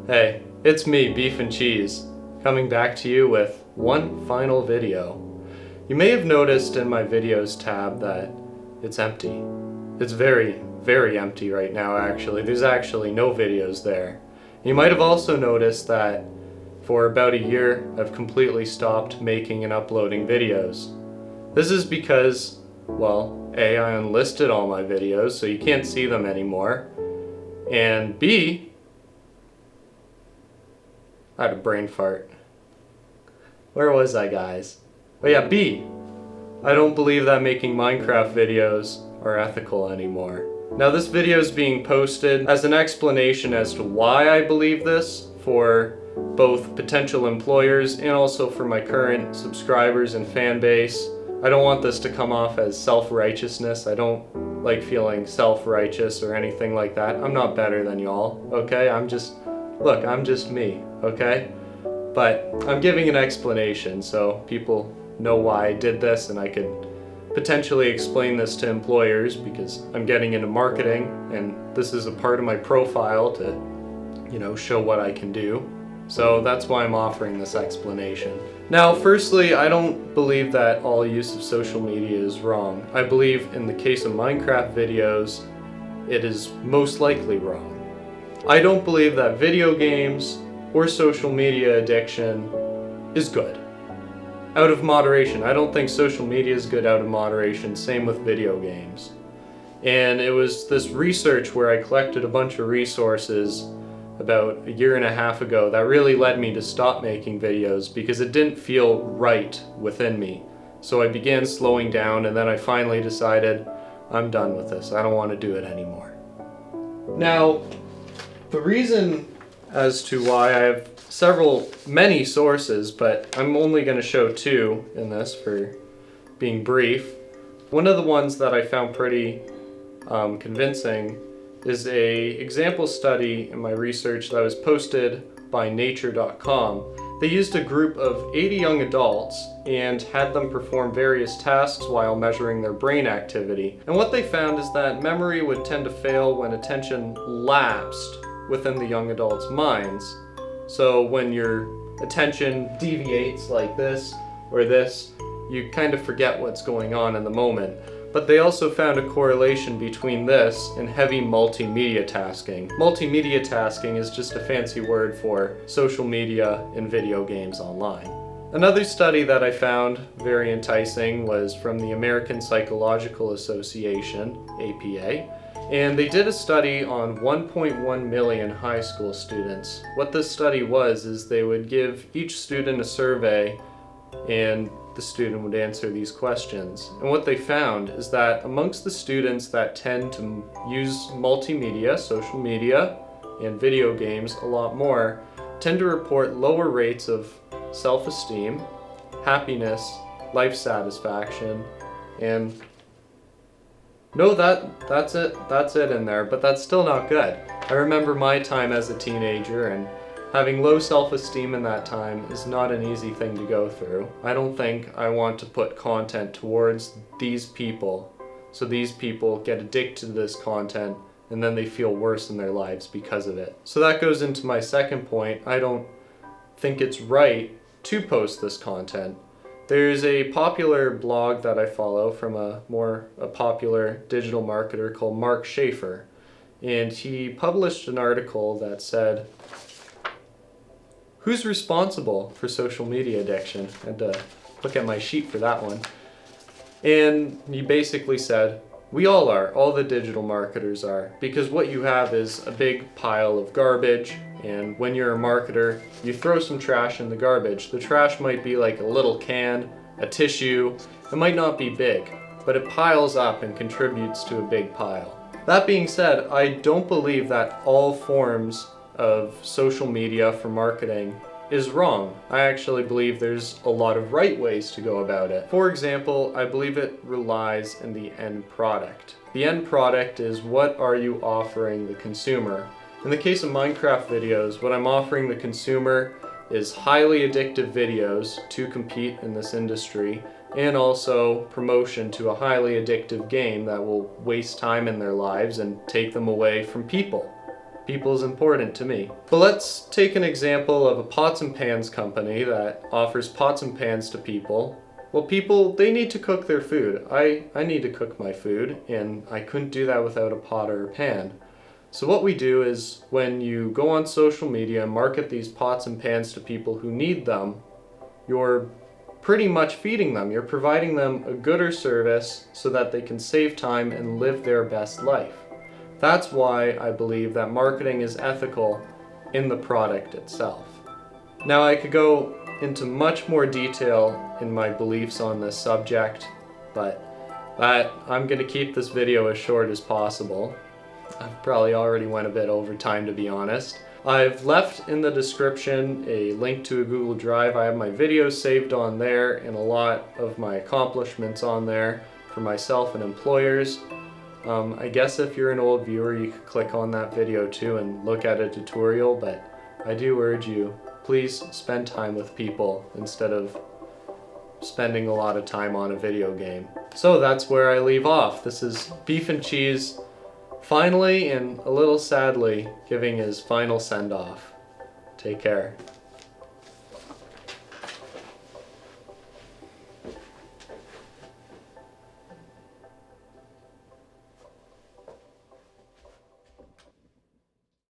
Hey, it's me, Beef and Cheese, coming back to you with one final video. You may have noticed in my videos tab that it's empty. It's very, very empty right now actually. There's actually no videos there. You might have also noticed that for about a year I've completely stopped making and uploading videos. This is because, well, A, I unlisted all my videos so you can't see them anymore, and B, I had a brain fart. Where was I, guys? Oh yeah, B, I don't believe that making Minecraft videos are ethical anymore. Now this video is being posted as an explanation as to why I believe this for both potential employers and also for my current subscribers and fan base. I don't want this to come off as self-righteousness. I don't like feeling self-righteous or anything like that. I'm not better than y'all, okay? I'm just me, okay? But I'm giving an explanation so people know why I did this, and I could potentially explain this to employers because I'm getting into marketing and this is a part of my profile to, show what I can do. So that's why I'm offering this explanation. Now, firstly, I don't believe that all use of social media is wrong. I believe in the case of Minecraft videos, it is most likely wrong. I don't believe that video games or social media addiction is good. Out of moderation. I don't think social media is good out of moderation. Same with video games. And it was this research where I collected a bunch of resources about a year and a half ago that really led me to stop making videos because it didn't feel right within me. So I began slowing down, and then I finally decided I'm done with this. I don't want to do it anymore. Now, the reason as to why I have many sources, but I'm only going to show two in this for being brief. One of the ones that I found pretty convincing is an example study in my research that was posted by Nature.com. They used a group of 80 young adults and had them perform various tasks while measuring their brain activity. And what they found is that memory would tend to fail when attention lapsed within the young adults' minds. So when your attention deviates like this or this, you kind of forget what's going on in the moment. But they also found a correlation between this and heavy multimedia tasking. Multimedia tasking is just a fancy word for social media and video games online. Another study that I found very enticing was from the American Psychological Association, APA, and they did a study on 1.1 million high school students. What this study was is they would give each student a survey and the student would answer these questions. And what they found is that amongst the students that tend to use multimedia, social media, and video games a lot more, tend to report lower rates of self-esteem, happiness, life satisfaction, and no, that's it in there, but that's still not good. I remember my time as a teenager, and having low self-esteem in that time is not an easy thing to go through. I don't think I want to put content towards these people, so these people get addicted to this content and then they feel worse in their lives because of it. So that goes into my second point. I don't think it's right to post this content. There's a popular blog that I follow from a popular digital marketer called Mark Schaefer, and he published an article that said, who's responsible for social media addiction? I had to look at my sheet for that one. And he basically said, we all are, all the digital marketers are, because what you have is a big pile of garbage, and when you're a marketer, you throw some trash in the garbage. The trash might be like a little can, a tissue, it might not be big, but it piles up and contributes to a big pile. That being said, I don't believe that all forms of social media for marketing is wrong. I actually believe there's a lot of right ways to go about it. For example, I believe it relies in the end product. The end product is what are you offering the consumer. In the case of Minecraft videos, what I'm offering the consumer is highly addictive videos to compete in this industry, and also promotion to a highly addictive game that will waste time in their lives and take them away from people. People is important to me. But let's take an example of a pots and pans company that offers pots and pans to people. Well, people, they need to cook their food. I need to cook my food, and I couldn't do that without a pot or a pan. So what we do is, when you go on social media and market these pots and pans to people who need them, you're pretty much feeding them. You're providing them a gooder service so that they can save time and live their best life. That's why I believe that marketing is ethical in the product itself. Now, I could go into much more detail in my beliefs on this subject, but I'm going to keep this video as short as possible. I've probably already went a bit over time, to be honest. I've left in the description a link to a Google Drive. I have my videos saved on there and a lot of my accomplishments on there for myself and employers. I guess if you're an old viewer, you could click on that video too and look at a tutorial, but I do urge you, please spend time with people instead of spending a lot of time on a video game. So that's where I leave off. This is Beef and Cheese, finally and a little sadly giving his final send-off. Take care.